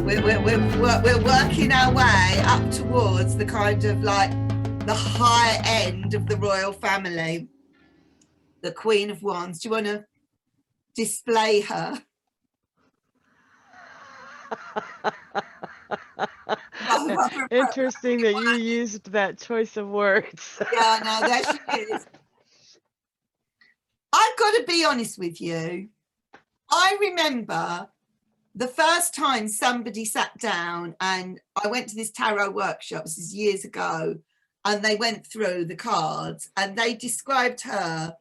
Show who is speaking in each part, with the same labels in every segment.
Speaker 1: We're working our way up towards the kind of like the high end of the royal family. The Queen of Wands. Do you want to display her?
Speaker 2: Interesting that you used that choice of words.
Speaker 1: Yeah, no, there she is. I've got to be honest with you. I remember the first time somebody sat down, and I went to this tarot workshop, this is years ago, and they went through the cards and they described her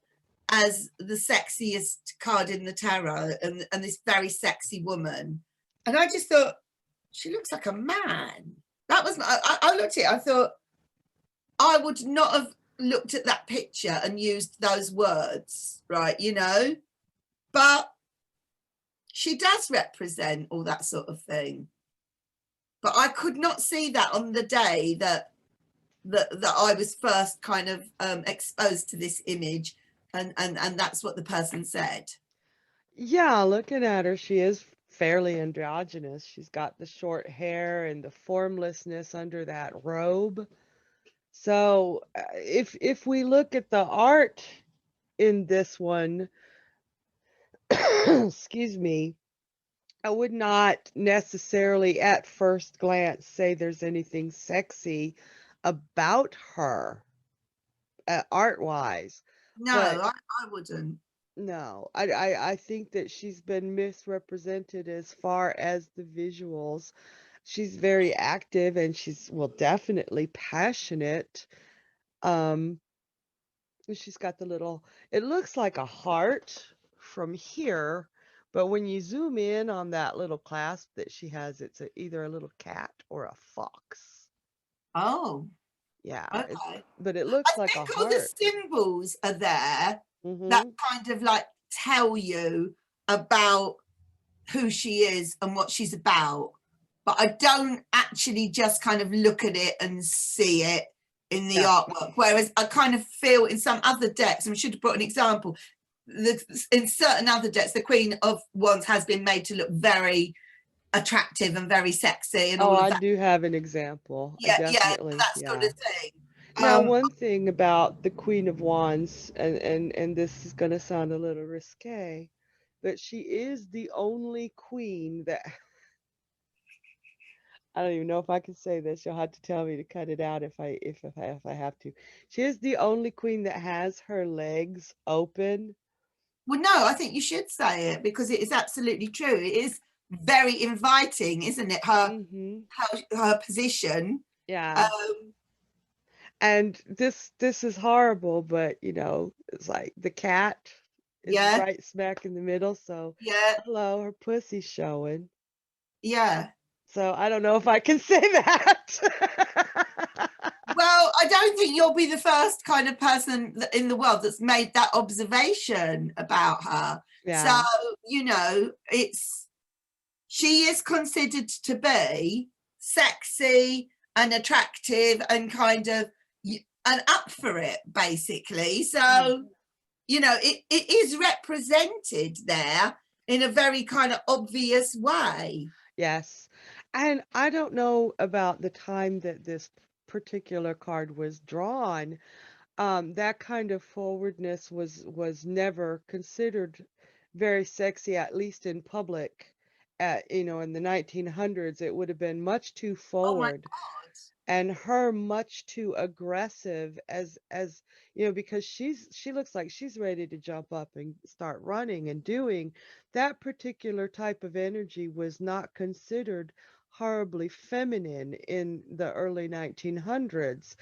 Speaker 1: as the sexiest card in the tarot, and this very sexy woman. And I just thought, she looks like a man. That was, I looked at it, I thought, I would not have looked at that picture and used those words, right, you know? But she does represent all that sort of thing. But I could not see that on the day that I was first kind of exposed to this image, and that's what the person said.
Speaker 2: Yeah, looking at her, she is fairly androgynous. She's got the short hair and the formlessness under that robe. So if we look at the art in this one, excuse me, I would not necessarily at first glance say there's anything sexy about her, art-wise.
Speaker 1: No,
Speaker 2: But
Speaker 1: I wouldn't.
Speaker 2: no, I think that she's been misrepresented as far as the visuals. She's very active and she's, well, definitely passionate. Um, she's got the little, it looks like a heart from here, but when you zoom in on that little clasp that she has, it's either a little cat or a fox.
Speaker 1: Oh,
Speaker 2: Yeah,
Speaker 1: okay.
Speaker 2: but it looks
Speaker 1: I
Speaker 2: like a
Speaker 1: think all the
Speaker 2: heart.
Speaker 1: symbols are there that
Speaker 2: Mm-hmm.
Speaker 1: kind of like tell you about who she is and what she's about. But I don't actually just kind of look at it and see it in the artwork. Whereas I kind of feel in some other decks, and we should have put an example, in certain other decks, the Queen of Wands has been made to look very attractive and very sexy and all of that.
Speaker 2: I do have an example.
Speaker 1: Yeah,
Speaker 2: Definitely,
Speaker 1: that sort
Speaker 2: yeah.
Speaker 1: of thing.
Speaker 2: Now, one thing about the Queen of Wands, and this is going to sound a little risque, but she is the only queen that I don't even know if I can say this. You'll have to tell me to cut it out if I have to. She is the only queen that has her legs open.
Speaker 1: Well, no, I think you should say it because it is absolutely true. It is very inviting, isn't it? Her position.
Speaker 2: Yeah. And this is horrible, but you know, it's like the cat is right smack in the middle. So hello, her pussy's showing.
Speaker 1: Yeah.
Speaker 2: So I don't know if I can say that.
Speaker 1: Well, I don't think you'll be the first kind of person in the world that's made that observation about her. Yeah. So, you know, she is considered to be sexy and attractive and kind of and up for it, basically. So, you know, it is represented there in a very kind of obvious way.
Speaker 2: Yes. And I don't know about the time that this particular card was drawn. That kind of forwardness was never considered very sexy, at least in public. You know, in the 1900s, it would have been much too forward.
Speaker 1: Oh my God.
Speaker 2: And her much too aggressive as you know, because she looks like she's ready to jump up and start running and doing. That particular type of energy was not considered horribly feminine in the early 1900s.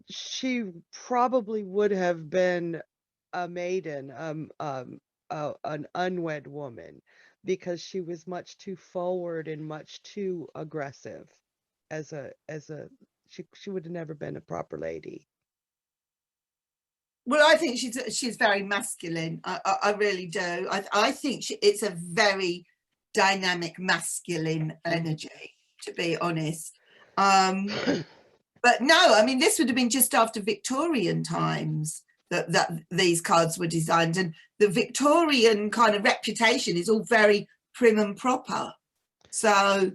Speaker 2: She probably would have been a maiden, an unwed woman, because she was much too forward and much too aggressive. She would have never been a proper lady.
Speaker 1: Well, I think she's very masculine. I really do. I think it's a very dynamic masculine energy, to be honest. But no, I mean, this would have been just after Victorian times that these cards were designed, and the Victorian kind of reputation is all very prim and proper. So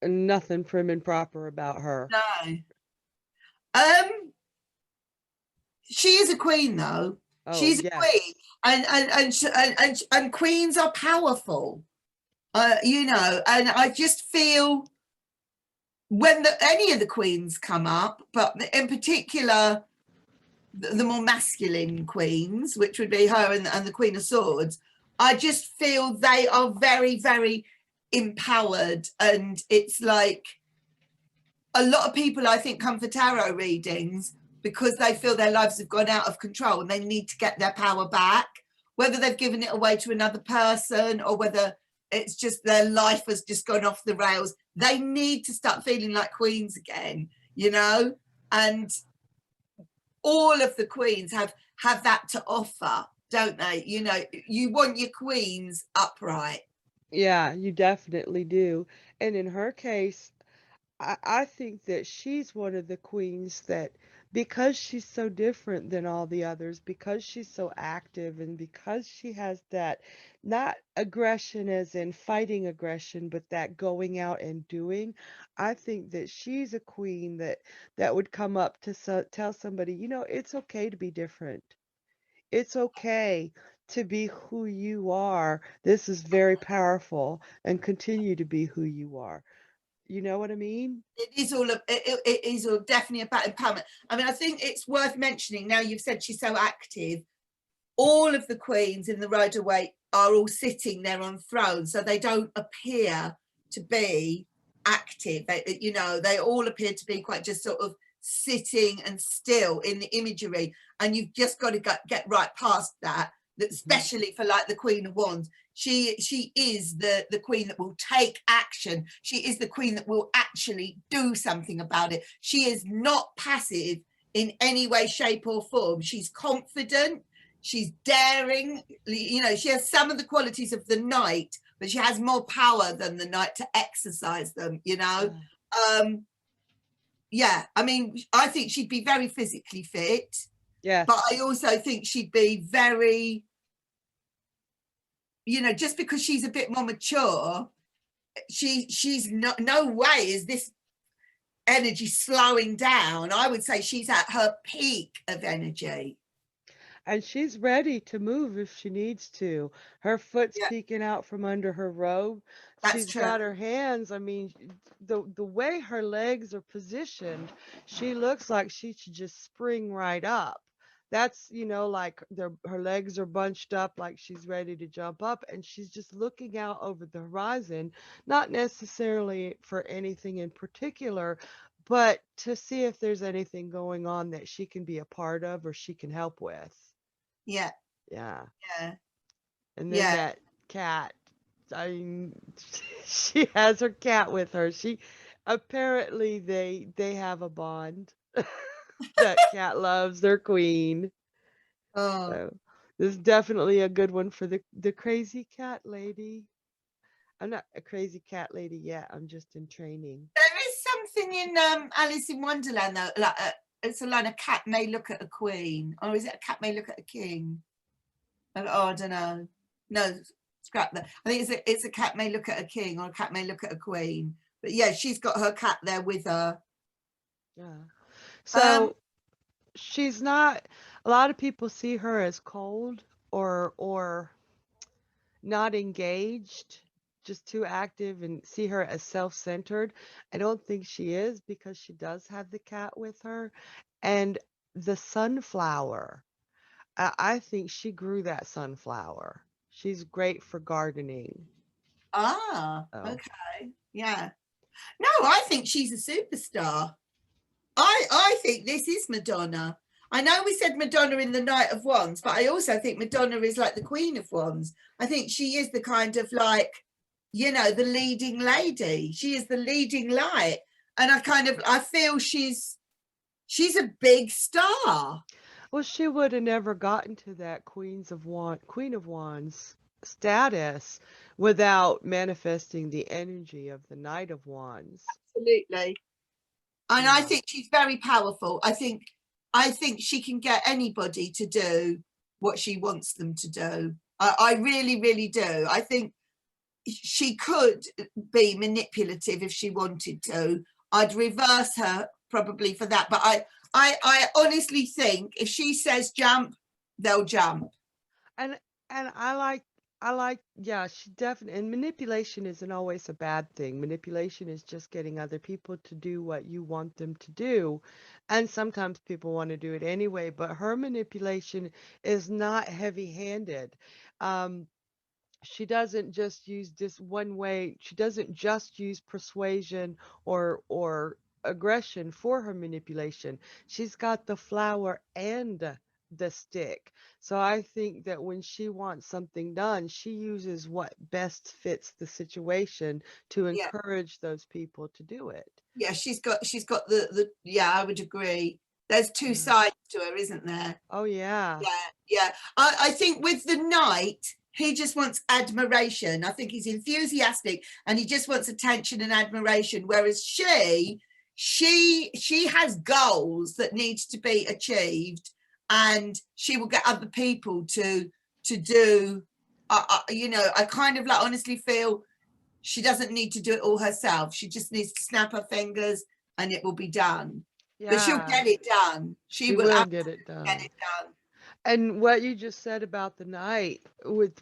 Speaker 2: Nothing prim and proper about her.
Speaker 1: no. She is a queen, though.
Speaker 2: Oh,
Speaker 1: She's a
Speaker 2: yes.
Speaker 1: queen, and queens are powerful. You know, and I just feel when any of the queens come up, but in particular the more masculine queens, which would be her and the Queen of Swords, I just feel they are very, very empowered. And it's like a lot of people, I think, come for tarot readings because they feel their lives have gone out of control and they need to get their power back, whether they've given it away to another person or whether it's just their life has just gone off the rails. They need to start feeling like queens again, you know? And all of the queens have that to offer, don't they? You know, you want your queens upright.
Speaker 2: Yeah, you definitely do. And in her case, I think that she's one of the queens that, because she's so different than all the others, because she's so active, and because she has that, not aggression as in fighting aggression, but that going out and doing, I think that she's a queen that would come up to tell somebody, you know, it's okay to be different. It's okay to be who you are. This is very powerful, and continue to be who you are. You know what I mean?
Speaker 1: It is all it is all definitely about empowerment. I mean, I think it's worth mentioning, now you've said she's so active, all of the queens in the Rider-Waite are all sitting there on thrones, so they don't appear to be active. You know, they all appear to be quite just sort of sitting and still in the imagery, and you've just got to get right past that, especially for like the Queen of Wands. She is the queen that will take action. She is the queen that will actually do something about it. She is not passive in any way, shape or form. She's confident, she's daring, you know, she has some of the qualities of the knight, but she has more power than the knight to exercise them, you know. Yeah, I mean, I think she'd be very physically fit.
Speaker 2: Yes.
Speaker 1: But I also think she'd be very, you know, just because she's a bit more mature, she's no way is this energy slowing down. I would say she's at her peak of energy.
Speaker 2: And she's ready to move if she needs to. Her foot's
Speaker 1: Yeah,
Speaker 2: peeking out from under her robe.
Speaker 1: that's
Speaker 2: She's
Speaker 1: true.
Speaker 2: got her hands. I mean, the way her legs are positioned, she looks like she should just spring right up. That's, you know, like her legs are bunched up like she's ready to jump up, and she's just looking out over the horizon, not necessarily for anything in particular, but to see if there's anything going on that she can be a part of or she can help with.
Speaker 1: Yeah,
Speaker 2: Yeah.
Speaker 1: yeah,
Speaker 2: And then
Speaker 1: yeah.
Speaker 2: that cat, I mean, she has her cat with her. She apparently they have a bond. That cat loves their queen.
Speaker 1: Oh,
Speaker 2: So this is definitely a good one for the crazy cat lady. I'm not a crazy cat lady yet. I'm just in training.
Speaker 1: there is something in Alice in Wonderland though, like it's a line, a cat may look at a queen, or is it a cat may look at a king? Oh, I don't know. No, scrap that. I think it's a cat may look at a king, or a cat may look at a queen. But yeah, she's got her cat there with her.
Speaker 2: Yeah. So she's not, a lot of people see her as cold or not engaged, just too active, and see her as self-centered. I don't think she is, because she does have the cat with her. And the sunflower, I think she grew that sunflower. She's great for gardening.
Speaker 1: Ah,
Speaker 2: Oh,
Speaker 1: okay. Yeah. No, I think she's a superstar. I think this is Madonna. I know we said Madonna in the Knight of Wands, but I also think Madonna is like the Queen of Wands. I think she is the kind of like, you know, the leading lady. She is the leading light. And I feel she's a big star.
Speaker 2: well, she would have never gotten to that Queen of Wands status without manifesting the energy of the Knight of Wands.
Speaker 1: Absolutely. And I
Speaker 2: Yeah.
Speaker 1: think she's very powerful. I think she can get anybody to do what she wants them to do. I really, really do. I think she could be manipulative if she wanted to. I'd reverse her probably for that, but I honestly think if she says jump, they'll jump.
Speaker 2: And I like, yeah, she definitely, and manipulation isn't always a bad thing. Manipulation is just getting other people to do what you want them to do. And sometimes people want to do it anyway, but her manipulation is not heavy-handed. Um, she doesn't just use this one way. She doesn't just use persuasion or aggression for her manipulation. She's got the flower and the stick. So I think that when she wants something done, she uses what best fits the situation to
Speaker 1: Yeah,
Speaker 2: encourage those people to do it.
Speaker 1: yeah, she's got the yeah, I would agree. There's two
Speaker 2: Yeah.
Speaker 1: sides to her, isn't there?
Speaker 2: Oh yeah.
Speaker 1: Yeah, yeah. I think with the knight, he just wants admiration. I think he's enthusiastic and he just wants attention and admiration. Whereas she has goals that needs to be achieved, and she will get other people to do. You know, I kind of like honestly feel she doesn't need to do it all herself. She just needs to snap her fingers and it will be done. But she'll
Speaker 2: Yeah.
Speaker 1: get it done. She
Speaker 2: She
Speaker 1: will
Speaker 2: will get
Speaker 1: absolutely
Speaker 2: it
Speaker 1: get
Speaker 2: done.
Speaker 1: it done.
Speaker 2: And what you just said about the night with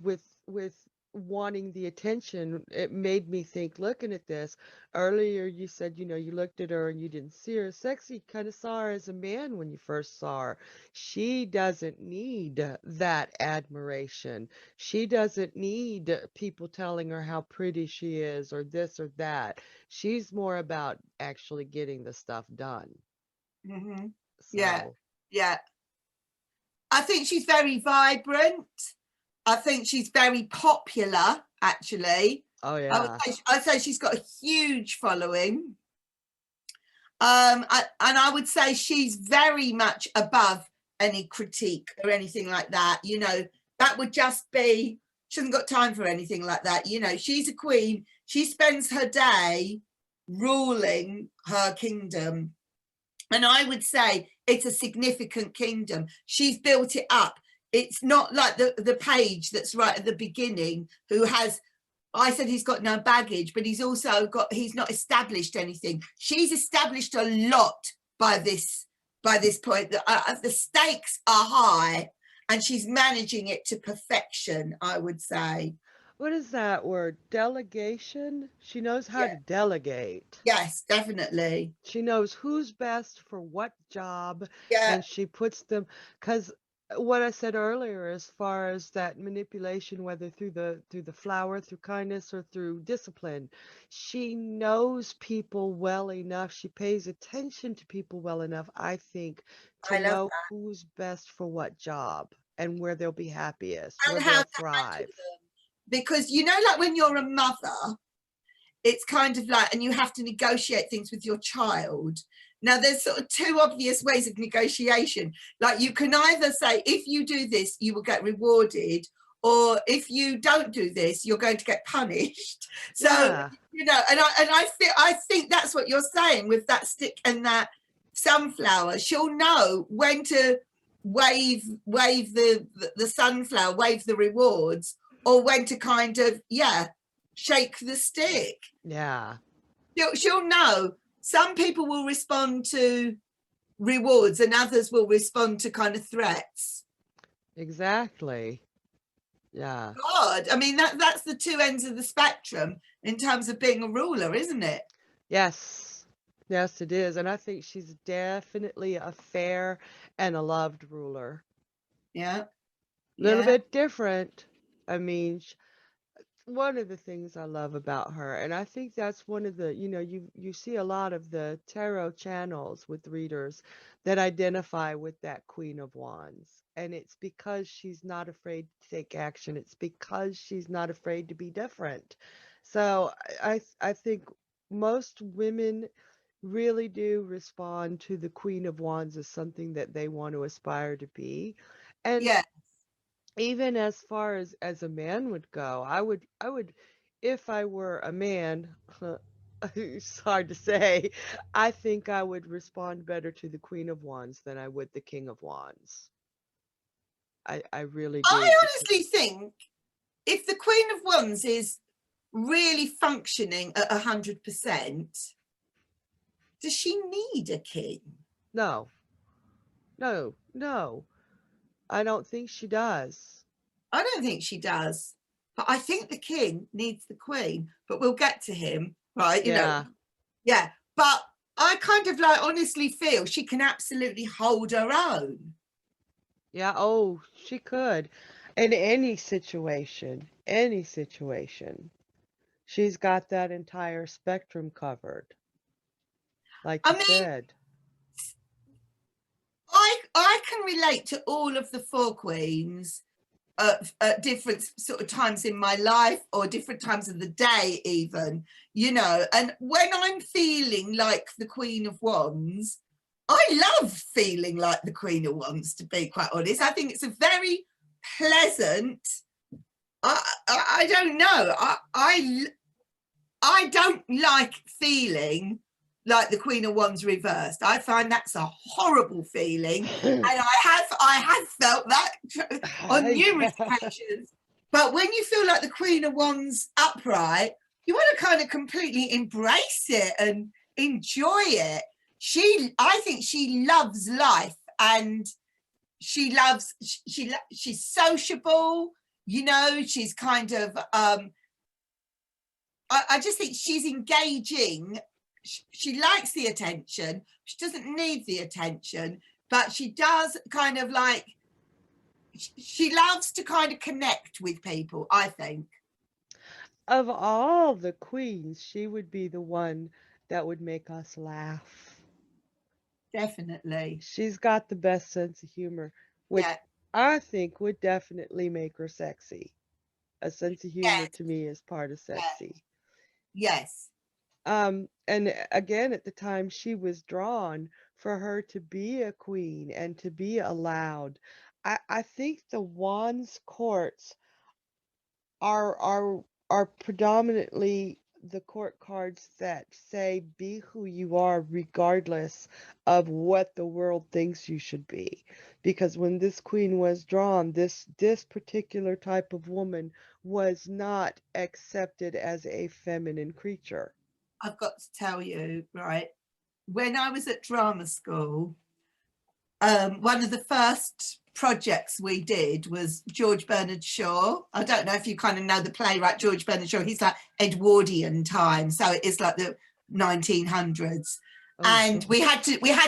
Speaker 2: wanting the attention, it made me think looking at this. Earlier you said, you looked at her and you didn't see her sexy, kind of saw her as a man when you first saw her. She doesn't need that admiration. She doesn't need people telling her how pretty she is or this or that. She's more about actually getting the stuff done.
Speaker 1: Mm-hmm. Yeah,
Speaker 2: So,
Speaker 1: yeah. I think she's very vibrant. I think she's very popular, actually.
Speaker 2: oh yeah.
Speaker 1: I'd say she's got a huge following. And I would say she's very much above any critique or anything like that. You know, that would just be, she hasn't got time for anything like that. You know, she's a queen. She spends her day ruling her kingdom. And I would say it's a significant kingdom. She's built it up. It's not like the page that's right at the beginning who has, I said he's got no baggage, but he's also got, he's not established anything. She's established a lot by this point. The stakes are high and she's managing it to perfection, I would say.
Speaker 2: What is that word? Delegation? She knows how
Speaker 1: Yeah,
Speaker 2: to delegate.
Speaker 1: yes, definitely.
Speaker 2: She knows who's best for what job,
Speaker 1: Yeah,
Speaker 2: and she puts them, because what I said earlier, as far as that manipulation, whether through the flower, through kindness, or through discipline, she knows people well enough. She pays attention to people well enough, I think, to
Speaker 1: I love
Speaker 2: know
Speaker 1: that.
Speaker 2: who's best for what job and where they'll be happiest,
Speaker 1: And
Speaker 2: where
Speaker 1: how
Speaker 2: they'll
Speaker 1: to handle
Speaker 2: thrive.
Speaker 1: them. Because, you know, like when you're a mother, it's kind of like, and you have to negotiate things with your child. Now, there's sort of two obvious ways of negotiation. Like you can either say, if you do this, you will get rewarded, or if you don't do this, you're going to get punished. So,
Speaker 2: Yeah.
Speaker 1: you know, and I think that's what you're saying with that stick and that sunflower. She'll know when to wave the sunflower, wave the rewards, or when to kind of, yeah, shake the stick.
Speaker 2: Yeah.
Speaker 1: She'll know. Some people will respond to rewards and others will respond to kind of threats.
Speaker 2: Exactly. Yeah.
Speaker 1: God, I mean, that's the two ends of the spectrum in terms of being a ruler, isn't it?
Speaker 2: Yes. Yes, it is. And I think she's definitely a fair and a loved ruler.
Speaker 1: Yeah,
Speaker 2: Little
Speaker 1: yeah,
Speaker 2: bit different. I mean, one of the things I love about her, and I think that's one of the, you see a lot of the tarot channels with readers that identify with that Queen of Wands. And it's because she's not afraid to take action. It's because she's not afraid to be different. So I think most women really do respond to the Queen of Wands as something that they want to aspire to be. And
Speaker 1: yeah.
Speaker 2: even as far as a man would go, I would, if I were a man, it's hard to say, I think I would respond better to the Queen of Wands than I would the King of Wands. I really
Speaker 1: I
Speaker 2: do, because
Speaker 1: honestly think if the Queen of Wands is really functioning at 100%, does she need a king?
Speaker 2: No, no, I don't think she does.
Speaker 1: I don't think she does. But I think the king needs the queen. But we'll get to him, right? You know,
Speaker 2: Yeah.
Speaker 1: yeah. But I kind of like honestly feel she can absolutely hold her own.
Speaker 2: Yeah, oh, she could. In any situation, any situation. She's got that entire spectrum covered, like
Speaker 1: I
Speaker 2: you
Speaker 1: mean,
Speaker 2: said.
Speaker 1: I can relate to all of the four queens at different sort of times in my life, or different times of the day even, you know. And when I'm feeling like the Queen of Wands, I love feeling like the Queen of Wands, to be quite honest. I think it's a very pleasant, I don't know, I don't like feeling like the Queen of Wands reversed. I find that's a horrible feeling, and I have felt that on numerous occasions. But when you feel like the Queen of Wands upright, you want to kind of completely embrace it and enjoy it. I think she loves life, and she's sociable. You know, she's kind of I just think she's engaging. She likes the attention. She doesn't need the attention, but she does kind of like, she loves to kind of connect with people, I think.
Speaker 2: Of all the queens, she would be the one that would make us laugh.
Speaker 1: Definitely.
Speaker 2: She's got the best sense of humor, which
Speaker 1: Yeah.
Speaker 2: I think would definitely make her sexy. A sense of humor
Speaker 1: Yes.
Speaker 2: to me is part of sexy.
Speaker 1: Yes.
Speaker 2: And again, at the time she was drawn, for her to be a queen and to be allowed, I think the Wands courts are predominantly the court cards that say be who you are regardless of what the world thinks you should be. Because when this queen was drawn, this particular type of woman was not accepted as a feminine creature.
Speaker 1: I've got to tell you, right, when I was at drama school, one of the first projects we did was George Bernard Shaw. I don't know if you kind of know the playwright George Bernard Shaw. He's like Edwardian time, so it is like the 1900s.
Speaker 2: Oh,
Speaker 1: And
Speaker 2: sure.
Speaker 1: we had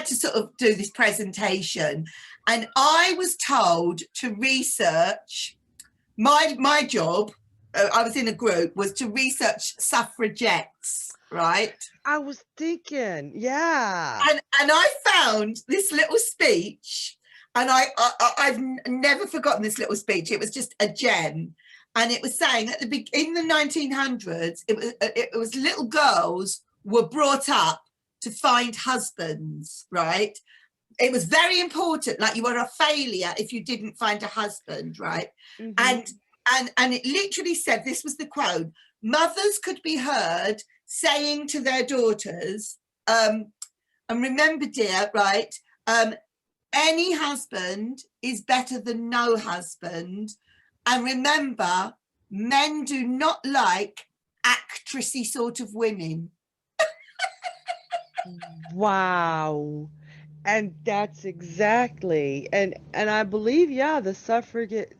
Speaker 1: to sort of do this presentation, and I was told to research. My job, I was in a group, was to research suffragettes, right?
Speaker 2: I was thinking, yeah.
Speaker 1: And I found this little speech, and I've never forgotten this little speech. It was just a gem, and it was saying that in the 1900s, it was little girls were brought up to find husbands, right? It was very important, like you were a failure if you didn't find a husband, right?
Speaker 2: Mm-hmm.
Speaker 1: And it literally said, this was the quote: mothers could be heard saying to their daughters, and remember, dear, right, any husband is better than no husband. And remember, men do not like actressy sort of women.
Speaker 2: Wow. And that's exactly, and I believe, yeah, the suffragette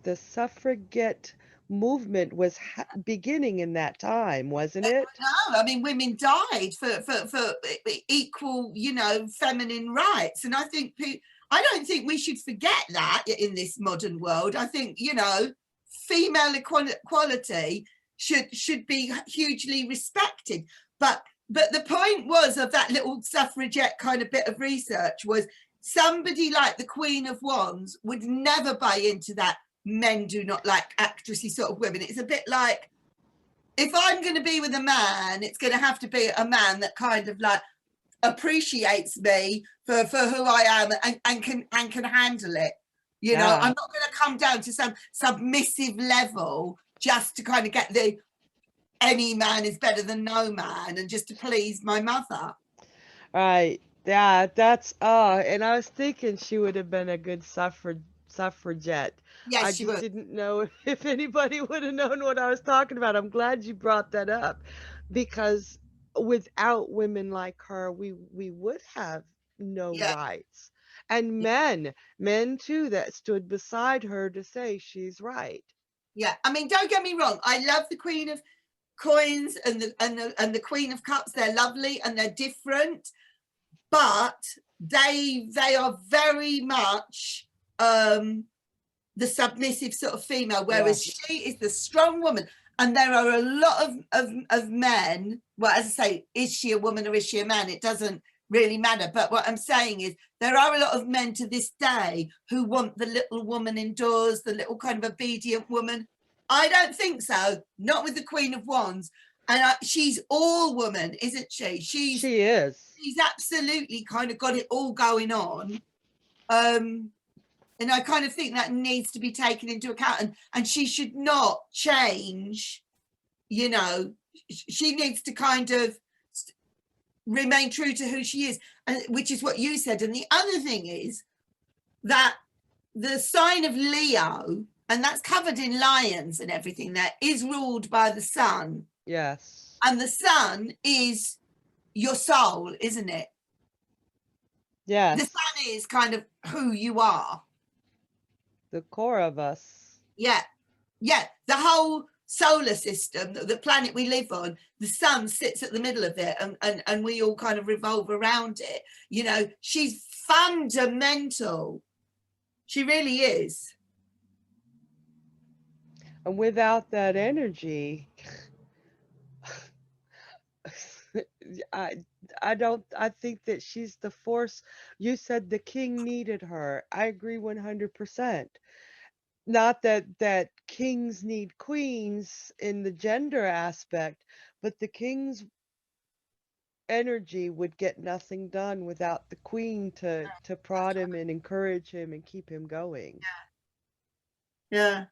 Speaker 2: movement was beginning in that time, wasn't it?
Speaker 1: No, I mean, women died for equal, you know, feminine rights. And I don't think we should forget that in this modern world. I think, you know, female equality should be hugely respected. But the point was, of that little suffragette kind of bit of research, was somebody like the Queen of Wands would never buy into that men do not like actressy sort of women. It's a bit like, if I'm going to be with a man, it's going to have to be a man that kind of like appreciates me for who I am, and can handle it. You know,
Speaker 2: Yeah.
Speaker 1: I'm not going to come down to some submissive level just to kind of get the any man is better than no man, and just to please my mother.
Speaker 2: Right. Yeah, that's and I was thinking she would have been a good suffragette.
Speaker 1: Yes,
Speaker 2: I
Speaker 1: she
Speaker 2: just
Speaker 1: would.
Speaker 2: didn't know if anybody would have known what I was talking about. I'm glad you brought that up, because without women like her, we would have no
Speaker 1: Yeah,
Speaker 2: rights. And men too, that stood beside her to say she's right.
Speaker 1: yeah. I mean, don't get me wrong. I love the Queen of Coins and the Queen of Cups. They're lovely and they're different, but they are very much the submissive sort of female, whereas
Speaker 2: Yes.
Speaker 1: she is the strong woman. And there are a lot of men. Well, as I say, is she a woman or is she a man? It doesn't really matter. But what I'm saying is there are a lot of men to this day who want the little woman indoors, the little kind of obedient woman. I don't think so. Not with the Queen of Wands. And she's all woman, isn't she?
Speaker 2: She is.
Speaker 1: She's absolutely kind of got it all going on. And I kind of think that needs to be taken into account, and she should not change, you know. She needs to kind of remain true to who she is, and which is what you said. And the other thing is that the sign of Leo, and that's covered in lions and everything, there is ruled by the sun.
Speaker 2: Yes.
Speaker 1: And the sun is your soul, isn't it?
Speaker 2: Yes.
Speaker 1: The sun is kind of who you are.
Speaker 2: The core of us.
Speaker 1: Yeah. Yeah. The whole solar system, the planet we live on, the sun sits at the middle of it, and we all kind of revolve around it. You know, she's fundamental. She really is.
Speaker 2: And without that energy, I I think that she's the force. You said the king needed her. I agree 100%. Not that kings need queens in the gender aspect, but the king's energy would get nothing done without the queen to prod him and encourage him and keep him going.
Speaker 1: Yeah.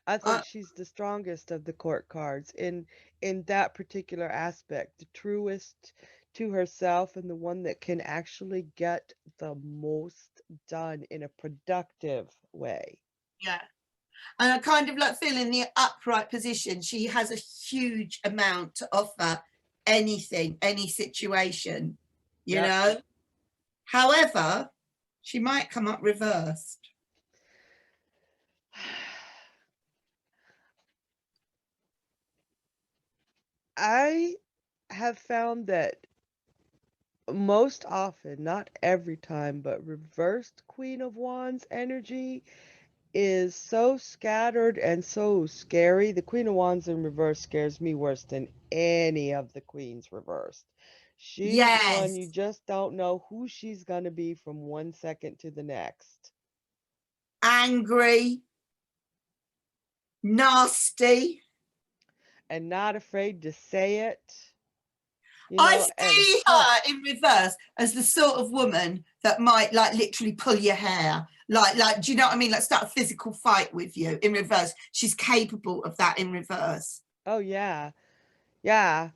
Speaker 2: I think she's the strongest of the court cards in that particular aspect, the truest to herself and the one that can actually get the most done in a productive way.
Speaker 1: Yeah. And I kind of like feel in the upright position, she has a huge amount to offer anything, any situation, you
Speaker 2: Yep.
Speaker 1: know. However, she might come up reversed.
Speaker 2: I have found that most often, not every time, but reversed Queen of Wands energy is so scattered and so scary. The Queen of Wands in reverse scares me worse than any of the queens reversed. She's the one you
Speaker 1: Yes.
Speaker 2: just don't know who she's going to be from one second to the next.
Speaker 1: Angry, nasty.
Speaker 2: And not afraid to say it,
Speaker 1: I
Speaker 2: and
Speaker 1: see
Speaker 2: hot.
Speaker 1: her in reverse as the sort of woman that might like literally pull your hair. Like, do you know what I mean? Like start a physical fight with you in reverse. She's capable of that in reverse.
Speaker 2: Oh, yeah. Yeah.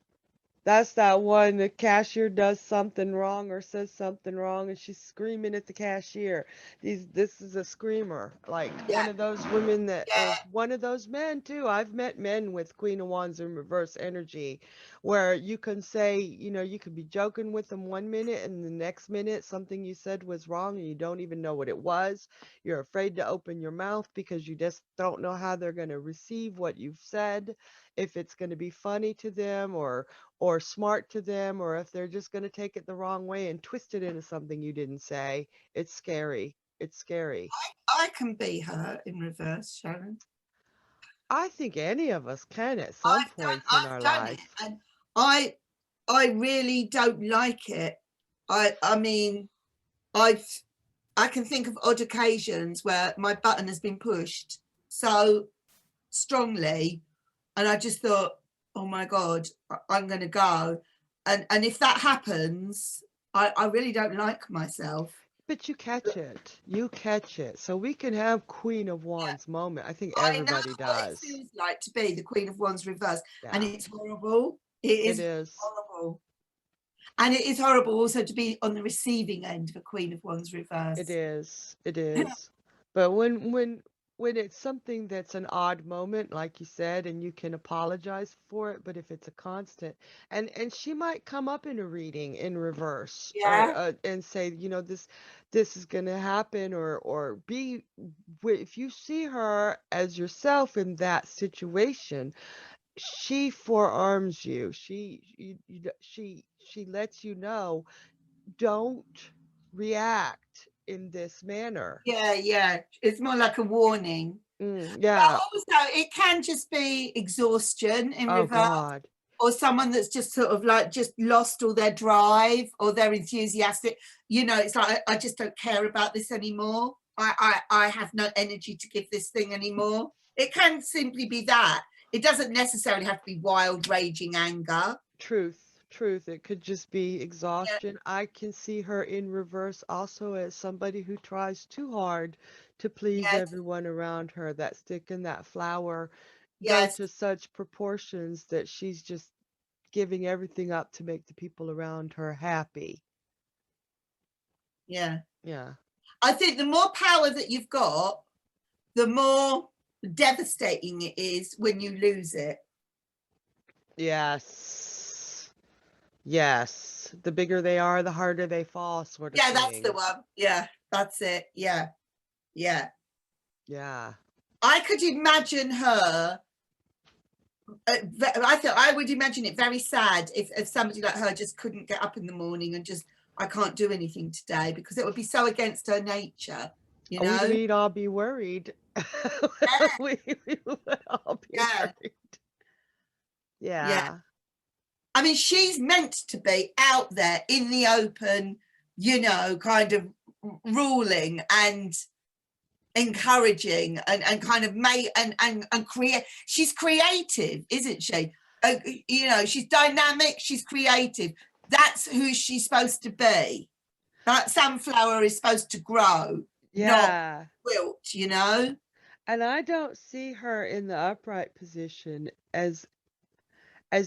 Speaker 2: That's that one, the cashier does something wrong or says something wrong and she's screaming at the cashier. This is a screamer. Like one
Speaker 1: Yeah.
Speaker 2: of those women that,
Speaker 1: Yeah.
Speaker 2: or one of those men too. I've met men with Queen of Wands in reverse energy where you can say, you could be joking with them one minute and the next minute something you said was wrong and you don't even know what it was. You're afraid to open your mouth because you just don't know how they're going to receive what you've said, if it's going to be funny to them or smart to them, or if they're just going to take it the wrong way and twist it into something you didn't say. It's scary. It's scary.
Speaker 1: I can be her in reverse, Sharon.
Speaker 2: I think any of us can at some points in our
Speaker 1: I've done it,
Speaker 2: life.
Speaker 1: and I really don't like it. I mean, I can think of odd occasions where my button has been pushed so strongly, and I just thought, oh my God, I'm going to go. And if that happens, I really don't like myself.
Speaker 2: But you catch it. You catch it. So we can have Queen of Wands moment. I think
Speaker 1: I know
Speaker 2: everybody
Speaker 1: what it
Speaker 2: does.
Speaker 1: feels like to be the Queen of Wands reversed, and
Speaker 2: Yeah,
Speaker 1: it's horrible. It
Speaker 2: it
Speaker 1: is
Speaker 2: is.
Speaker 1: horrible. And it is horrible also to be on the receiving end of a Queen of Wands
Speaker 2: It
Speaker 1: reverse.
Speaker 2: is. It is. But when it's something that's an odd moment, like you said, and you can apologize for it, but if it's a constant, and she might come up in a reading in reverse, or
Speaker 1: Yeah,
Speaker 2: and say, this is going to happen, or if you see her as yourself in that situation, she forearms you. She lets you know, don't react in this manner.
Speaker 1: yeah. It's more like a warning.
Speaker 2: Yeah.
Speaker 1: Also, it can just be exhaustion in
Speaker 2: Oh
Speaker 1: reverse,
Speaker 2: God.
Speaker 1: or someone that's just sort of like just lost all their drive or they're enthusiastic. It's like, I just don't care about this anymore. I have no energy to give this thing anymore. It can simply be that. It doesn't necessarily have to be wild, raging anger.
Speaker 2: Truth. It could just be
Speaker 1: Yeah,
Speaker 2: exhaustion. I can see her in reverse also as somebody who tries too hard to please
Speaker 1: yes,
Speaker 2: everyone around her. That stick and that flower go
Speaker 1: yes,
Speaker 2: to such proportions that she's just giving everything up to make the people around her happy.
Speaker 1: yeah.
Speaker 2: Yeah.
Speaker 1: I think the more power that you've got, the more devastating it is when you lose it.
Speaker 2: Yes. Yes. The bigger they are, the harder they fall, sort of
Speaker 1: Yeah, that's the
Speaker 2: thing.
Speaker 1: one. Yeah, that's it. Yeah, yeah.
Speaker 2: Yeah.
Speaker 1: I could imagine her. I thought I would imagine it very sad if somebody like her just couldn't get up in the morning and just, I can't do anything today, because it would be so against her nature, you know?
Speaker 2: We'd all be worried.
Speaker 1: Yeah,
Speaker 2: We would all be
Speaker 1: yeah,
Speaker 2: worried.
Speaker 1: yeah.
Speaker 2: Yeah.
Speaker 1: I mean, she's meant to be out there in the open, kind of ruling and encouraging and kind of make and create. She's creative, isn't she? She's dynamic, she's creative. That's who she's supposed to be. That sunflower is supposed to grow, not
Speaker 2: Yeah.
Speaker 1: wilt.
Speaker 2: And I don't see her in the upright position as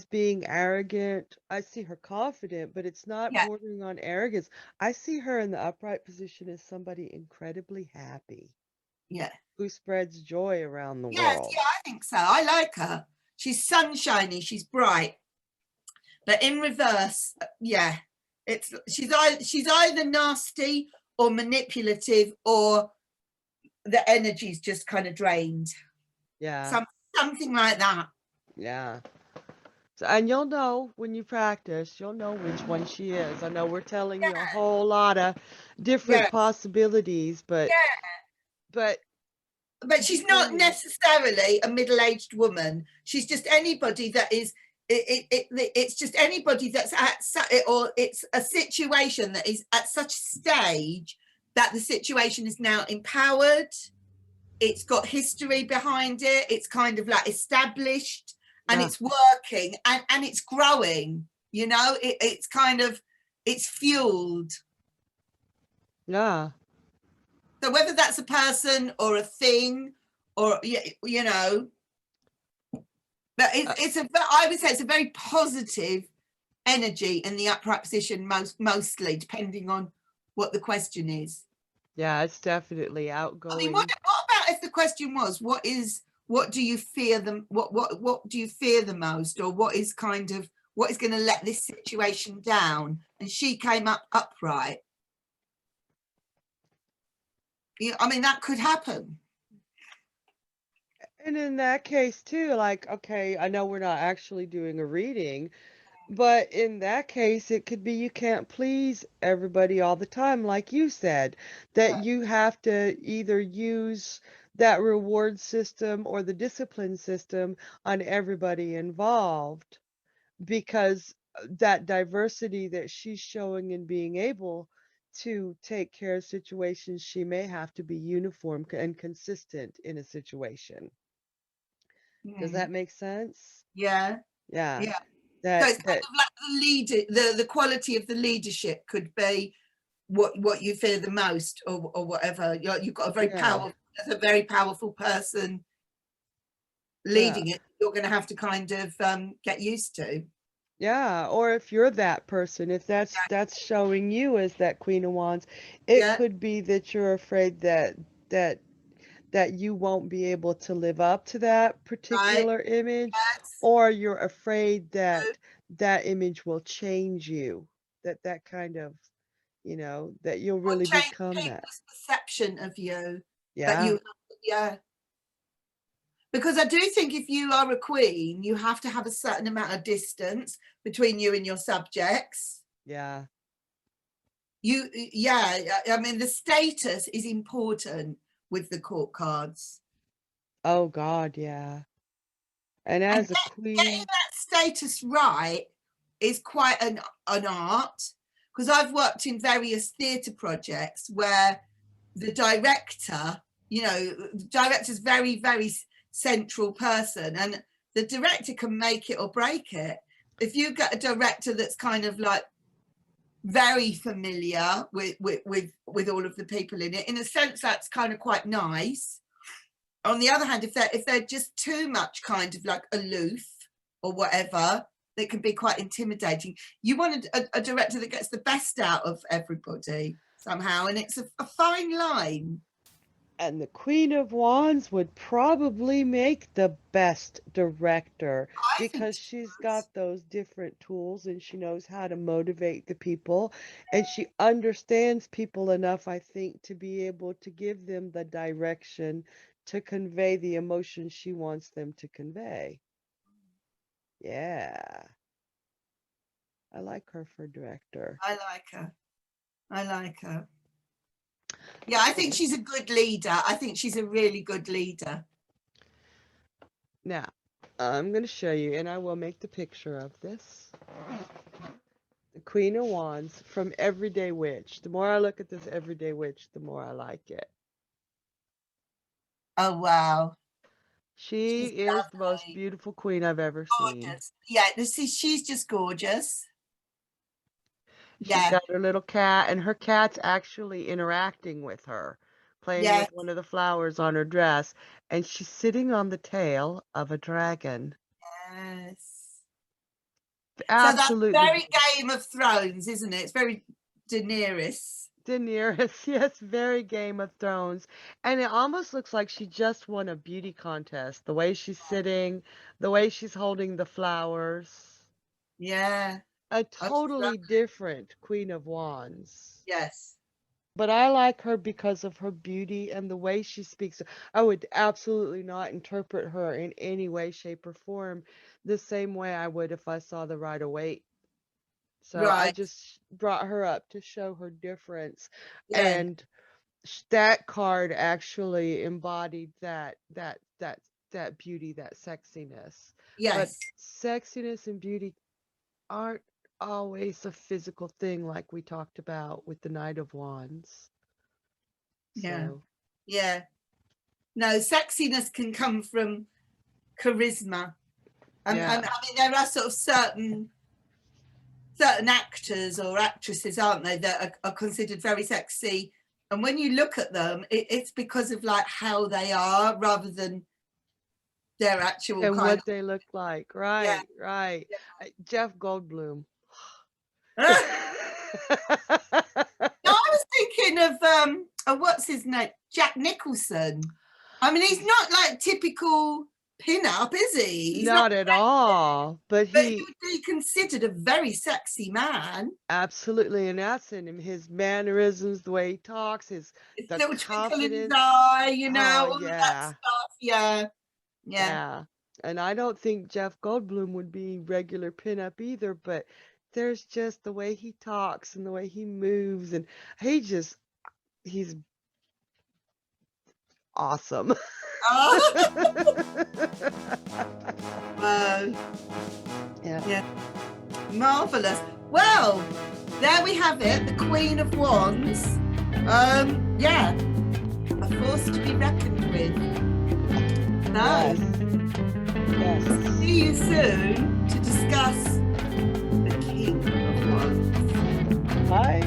Speaker 2: being arrogant. I see her confident, but it's not
Speaker 1: Yeah,
Speaker 2: bordering on arrogance. I see her in the upright position as somebody incredibly happy
Speaker 1: yeah.
Speaker 2: who spreads joy around the
Speaker 1: Yes,
Speaker 2: world.
Speaker 1: yeah, I think so. I like her. She's sunshiny, she's bright. But in reverse, yeah, she's either nasty or manipulative, or the energy's just kind of drained.
Speaker 2: Yeah.
Speaker 1: Something like that.
Speaker 2: Yeah. So, and you'll know when you practice, you'll know which one she is. I know we're telling you a whole lot of different
Speaker 1: Yeah,
Speaker 2: possibilities, but
Speaker 1: but she's not
Speaker 2: depending.
Speaker 1: necessarily a middle-aged woman. She's just anybody that is. It's just anybody that's or it's a situation that is at such stage that the situation is now empowered. It's got history behind it. It's kind of like established, and
Speaker 2: Yeah.
Speaker 1: it's working, and it's growing. It's kind of, it's fueled.
Speaker 2: Yeah.
Speaker 1: So whether that's a person or a thing, or but
Speaker 2: Uh,
Speaker 1: I would say it's a very positive energy in the upright position, mostly, depending on what the question is.
Speaker 2: yeah, it's definitely
Speaker 1: I mean, what
Speaker 2: outgoing.
Speaker 1: about if the question was, what do you fear what do you fear the most, or what is going to let this situation down? And she came up upright. I mean, that could happen.
Speaker 2: And in that case too, like, okay, I know we're not actually doing a reading, but in that case, it could be you can't please everybody all the time, like you said, that you have to either use that reward system or the discipline system on everybody involved, because that diversity that she's showing in being able to take care of situations, she may have to be uniform and consistent in a situation. Does
Speaker 1: Mm.
Speaker 2: that make sense?
Speaker 1: Yeah,
Speaker 2: Yeah.
Speaker 1: yeah. So
Speaker 2: That
Speaker 1: it's kind
Speaker 2: that
Speaker 1: of like the leader, the quality of the leadership could be what you fear the most, or whatever. You've got
Speaker 2: yeah.
Speaker 1: a very powerful person
Speaker 2: Yeah.
Speaker 1: leading it. You're going to have to kind of get used to.
Speaker 2: Yeah, or if you're that person, if that's showing you as that Queen of Wands, it
Speaker 1: Yeah,
Speaker 2: could be that you're afraid that that you won't be able to live up to that
Speaker 1: Right.
Speaker 2: particular image,
Speaker 1: Yes.
Speaker 2: or you're afraid that that image will change you, that kind of, that you'll
Speaker 1: Or
Speaker 2: really
Speaker 1: change
Speaker 2: become that.
Speaker 1: people's perception of you. That
Speaker 2: Yeah,
Speaker 1: you, yeah. Because I do think if you are a queen, you have to have a certain amount of distance between you and your subjects.
Speaker 2: yeah.
Speaker 1: I mean, the status is important with the court cards.
Speaker 2: Oh God, yeah. And
Speaker 1: And
Speaker 2: as a
Speaker 1: getting
Speaker 2: queen,
Speaker 1: that status right is quite an art. Because I've worked in various theatre projects where the director, the director's very, very central person, and the director can make it or break it. If you get a director that's kind of like very familiar with all of the people in it, in a sense, that's kind of quite nice. On the other hand, if they're just too much kind of like aloof or whatever, they can be quite intimidating. You want a director that gets the best out of everybody somehow, and it's a fine line.
Speaker 2: and the Queen of Wands would probably make the best director
Speaker 1: I think
Speaker 2: because she's got those different tools and she knows how to motivate the people and she understands people enough, I think, to be able to give them the direction to convey the emotion she wants them to convey. Yeah. I like her for director.
Speaker 1: I like her. I like her. Yeah, I think she's a good leader. I think she's a really good leader.
Speaker 2: Now, I'm going to show you, and I will make the picture of this. The Queen of Wands from Everyday Witch. The more I look at this Everyday Witch, the more I like it.
Speaker 1: Oh, wow.
Speaker 2: She
Speaker 1: She's
Speaker 2: is the most
Speaker 1: lovely.
Speaker 2: beautiful queen I've ever seen.
Speaker 1: Gorgeous. Yeah, she's just gorgeous.
Speaker 2: She's
Speaker 1: Yeah,
Speaker 2: got her little cat, and her cat's actually interacting with her, playing
Speaker 1: yeah,
Speaker 2: with one of the flowers on her dress, and she's sitting on the tail of a dragon.
Speaker 1: yes. So that's
Speaker 2: Absolutely
Speaker 1: very Game of Thrones, isn't it? It's very Daenerys.
Speaker 2: Daenerys, yes, very Game of Thrones. And it almost looks like she just won a beauty contest. The way she's sitting, the way she's holding the flowers.
Speaker 1: Yeah.
Speaker 2: A
Speaker 1: Oh, she's
Speaker 2: totally different Queen of Wands.
Speaker 1: yes.
Speaker 2: But I like her because of her beauty and the way she speaks. I would absolutely not interpret her in any way, shape, or form the same way I would if I saw the Rider-Waite. So I
Speaker 1: Right.
Speaker 2: just brought her up to show her difference.
Speaker 1: Yeah.
Speaker 2: And that card actually embodied that beauty, that sexiness. But
Speaker 1: Yes.
Speaker 2: sexiness and beauty aren't always a physical thing like we talked about with the Knight of Wands.
Speaker 1: Yeah.
Speaker 2: So
Speaker 1: Yeah. No, sexiness can come from charisma.
Speaker 2: yeah.
Speaker 1: I mean, there are sort of certain actors or actresses, aren't they, that are considered very sexy. And when you look at them, it's because of like how they are rather than their actual
Speaker 2: And
Speaker 1: kind
Speaker 2: what they look like. Right, right. Jeff Goldblum.
Speaker 1: of. No, I was thinking of what's his name? Jack Nicholson. I mean, he's not like typical pin-up, is he? He's
Speaker 2: Not at all. But
Speaker 1: but he
Speaker 2: he
Speaker 1: would be considered a very sexy man.
Speaker 2: absolutely, and that's in him. His mannerisms, the way he talks,
Speaker 1: His
Speaker 2: the
Speaker 1: little twinkle in his
Speaker 2: confidence.
Speaker 1: eye,
Speaker 2: Oh
Speaker 1: all of that
Speaker 2: yeah,
Speaker 1: stuff. Yeah. Yeah.
Speaker 2: yeah. And I don't think Jeff Goldblum would be regular pinup either, but there's just the way he talks and the way he moves, and he's awesome.
Speaker 1: Oh.
Speaker 2: Yeah.
Speaker 1: Yeah. Marvelous. Well, there we have it, the Queen of Wands. Yeah, a force to be reckoned with. So,
Speaker 2: Yes.
Speaker 1: see you soon to discuss the King of Wands.
Speaker 2: Bye.